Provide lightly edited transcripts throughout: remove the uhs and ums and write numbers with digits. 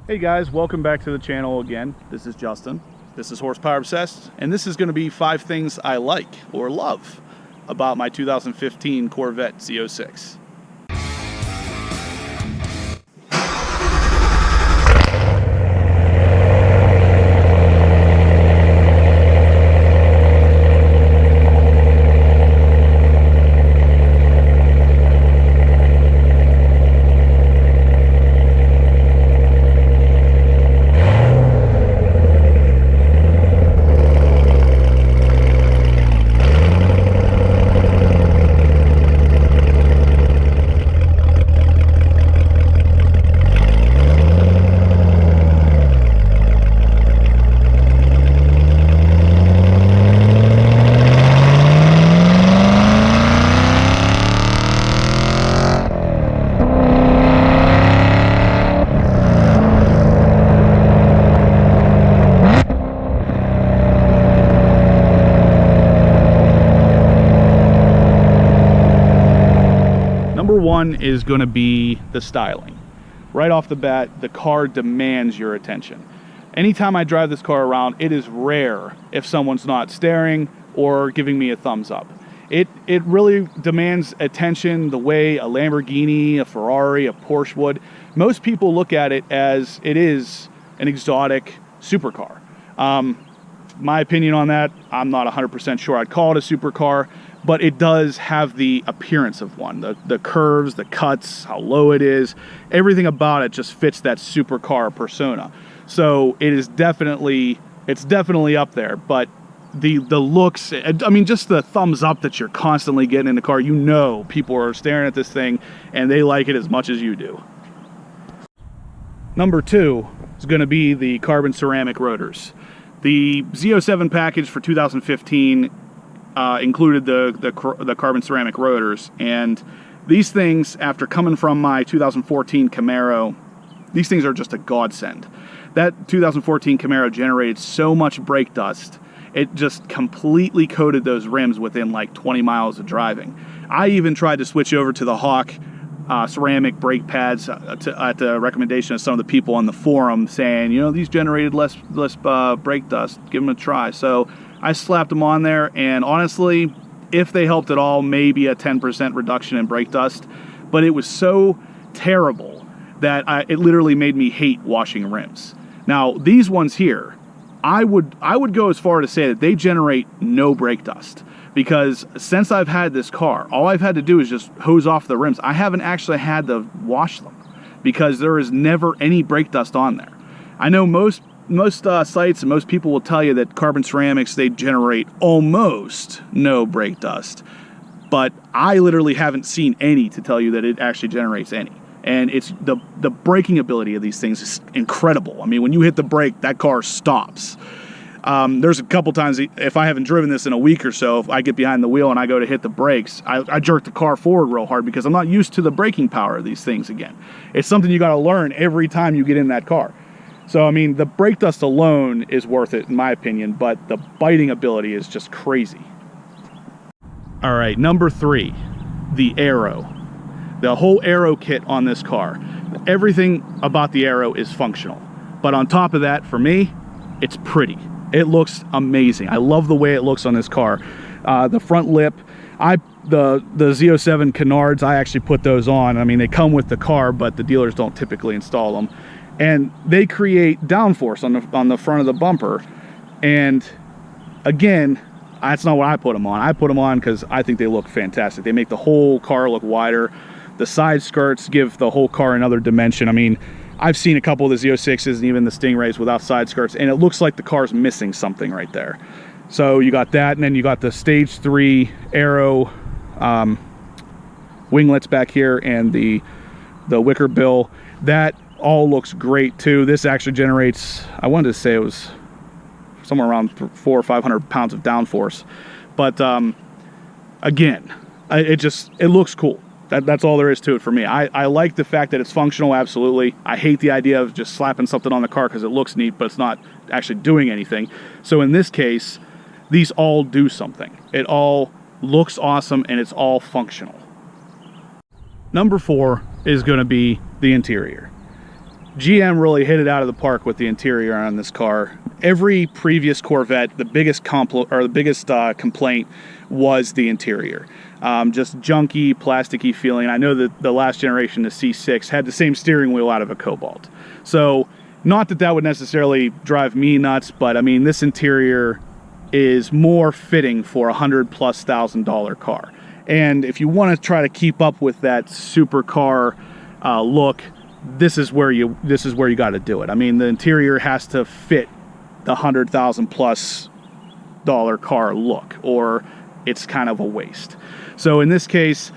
Hey guys, welcome back to the channel again. This is Justin. This is Horsepower Obsessed, and this is going to be 5 things I like or love about my 2015 Corvette Z06. Number one is going to be the styling. Right off the bat, the car demands your attention. Anytime I drive this car around, it is rare if someone's not staring or giving me a thumbs up. It really demands attention the way a Lamborghini, a Ferrari, a Porsche would. Most people look at it as it is an exotic supercar. My opinion on that, I'm not 100% sure I'd call it a supercar, but it does have the appearance of one. The curves, the cuts, how low it is, everything about it just fits that supercar persona. So it is definitely up there, but the looks, I mean, just the thumbs up that you're constantly getting in the car, you know people are staring at this thing and they like it as much as you do. Number two is going to be the carbon ceramic rotors. The Z07 package for 2015 included the carbon ceramic rotors, and these things, after coming from my 2014 Camaro, these things are just a godsend. That 2014 Camaro generated so much brake dust, it just completely coated those rims within like 20 miles of driving. I even tried to switch over to the Hawk ceramic brake pads at the recommendation of some of the people on the forum, saying, you know, these generated less brake dust, give them a try. So I slapped them on there, and honestly, if they helped at all, maybe a 10% reduction in brake dust, but it was so terrible that it literally made me hate washing rims. Now these ones here, I would go as far to say that they generate no brake dust, because since I've had this car, all I've had to do is just hose off the rims. I haven't actually had to wash them because there is never any brake dust on there. I know most sites and most people will tell you that carbon ceramics, they generate almost no brake dust, but I literally haven't seen any to tell you that it actually generates any. And it's the braking ability of these things is incredible. I mean, when you hit the brake, that car stops. There's a couple times, if I haven't driven this in a week or so, if I get behind the wheel and I go to hit the brakes, I jerk the car forward real hard because I'm not used to the braking power of these things again. It's something you got to learn every time you get in that car. So, I mean, the brake dust alone is worth it, in my opinion, but the biting ability is just crazy. All right, number three, the Aero. The whole Aero kit on this car. Everything about the Aero is functional. But on top of that, for me, it's pretty. It looks amazing. I love the way it looks on this car. The front lip, the Z07 canards, I actually put those on. I mean, they come with the car, but the dealers don't typically install them. And they create downforce on the front of the bumper. And again, that's not what I put them on. I put them on because I think they look fantastic. They make the whole car look wider. The side skirts give the whole car another dimension. I mean, I've seen a couple of the Z06s and even the Stingrays without side skirts, and it looks like the car's missing something right there. So you got that, and then you got the Stage 3 Aero winglets back here and the wicker bill. That all looks great too. This actually generates, I wanted to say it was somewhere around 400 or 500 pounds of downforce, but again, it looks cool. That's all there is to it for me. I like the fact that it's functional, absolutely. I hate the idea of just slapping something on the car because it looks neat, but it's not actually doing anything. So in this case, these all do something. It all looks awesome and it's all functional. Number 4 is going to be the interior. GM really hit it out of the park with the interior on this car. Every previous Corvette, the biggest complaint was the interior. Just junky, plasticky feeling. I know that the last generation, the C06, had the same steering wheel out of a Cobalt. So, not that that would necessarily drive me nuts, but I mean, this interior is more fitting for $100,000+ car. And if you want to try to keep up with that supercar look, this is where you got to do it. I mean, the interior has to fit the $100,000+ car look, or it's kind of a waste. So in this case,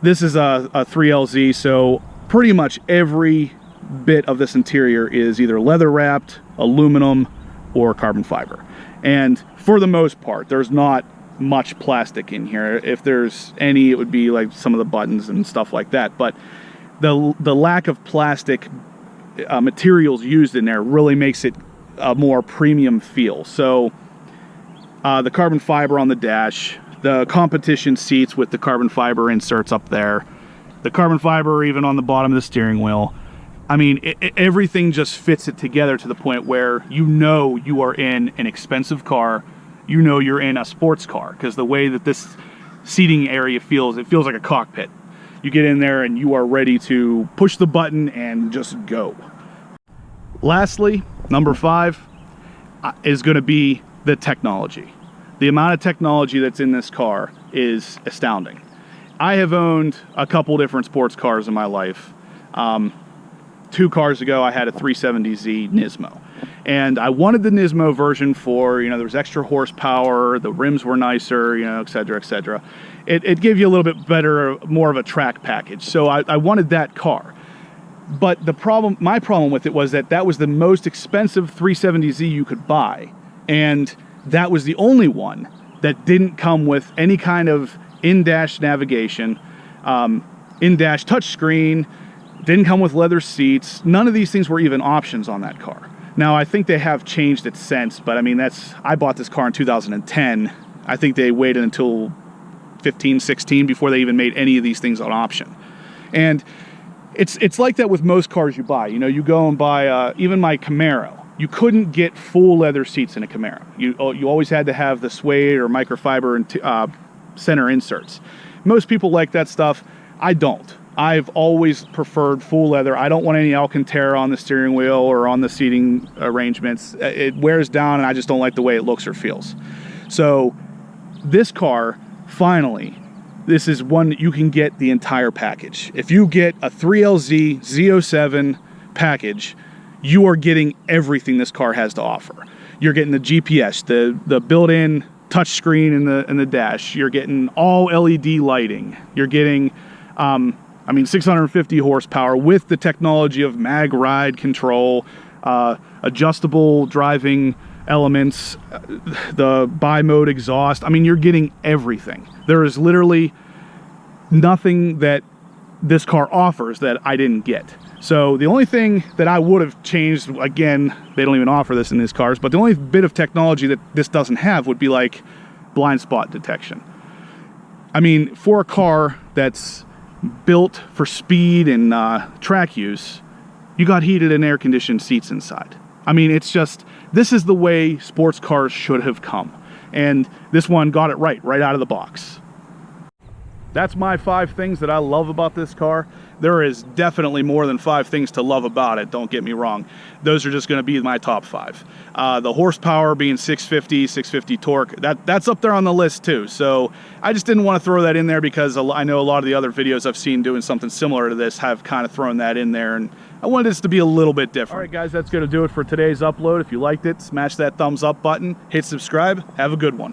this is a 3LZ, so pretty much every bit of this interior is either leather wrapped, aluminum, or carbon fiber. And for the most part, there's not much plastic in here. If there's any, it would be like some of the buttons and stuff like that. But the lack of plastic materials used in there really makes it a more premium feel. So the carbon fiber on the dash, the competition seats with the carbon fiber inserts up there, the carbon fiber even on the bottom of the steering wheel. I mean, everything just fits it together to the point where you know you are in an expensive car, you know you're in a sports car, because the way that this seating area feels, it feels like a cockpit. You get in there and you are ready to push the button and just go. Lastly, number 5 is going to be the technology. The amount of technology that's in this car is astounding. I have owned a couple different sports cars in my life. 2 cars ago, I had a 370Z Nismo. And I wanted the Nismo version for, there was extra horsepower, the rims were nicer, et cetera, et cetera. It gave you a little bit better, more of a track package. So I wanted that car. But my problem with it was that was the most expensive 370Z you could buy. And that was the only one that didn't come with any kind of in-dash navigation, in-dash touchscreen, didn't come with leather seats. None of these things were even options on that car. Now, I think they have changed it since, but I mean, I bought this car in 2010. I think they waited until 15, 16 before they even made any of these things an option. And it's like that with most cars you buy. You go and buy, even my Camaro, you couldn't get full leather seats in a Camaro. You always had to have the suede or microfiber and center inserts. Most people like that stuff. I don't. I've always preferred full leather. I don't want any Alcantara on the steering wheel or on the seating arrangements. It wears down and I just don't like the way it looks or feels. So this car, finally, this is one that you can get the entire package. If you get a 3LZ Z07 package, you are getting everything this car has to offer. You're getting the GPS, the built-in touchscreen in the dash. You're getting all LED lighting. You're getting 650 horsepower with the technology of mag ride control, adjustable driving elements, the bi-mode exhaust. I mean, you're getting everything. There is literally nothing that this car offers that I didn't get. So the only thing that I would have changed, again, they don't even offer this in these cars, but the only bit of technology that this doesn't have would be like blind spot detection. I mean, for a car that's built for speed and track use, you got heated and air conditioned seats inside. I mean, it's just, this is the way sports cars should have come. And this one got it right out of the box. That's my 5 things that I love about this car. There is definitely more than 5 things to love about it, don't get me wrong. Those are just going to be my top 5. The horsepower being 650 torque, that's up there on the list too. So I just didn't want to throw that in there because I know a lot of the other videos I've seen doing something similar to this have kind of thrown that in there, and I wanted this to be a little bit different. All right, guys, that's going to do it for today's upload. If you liked it, smash that thumbs up button, hit subscribe. Have a good one.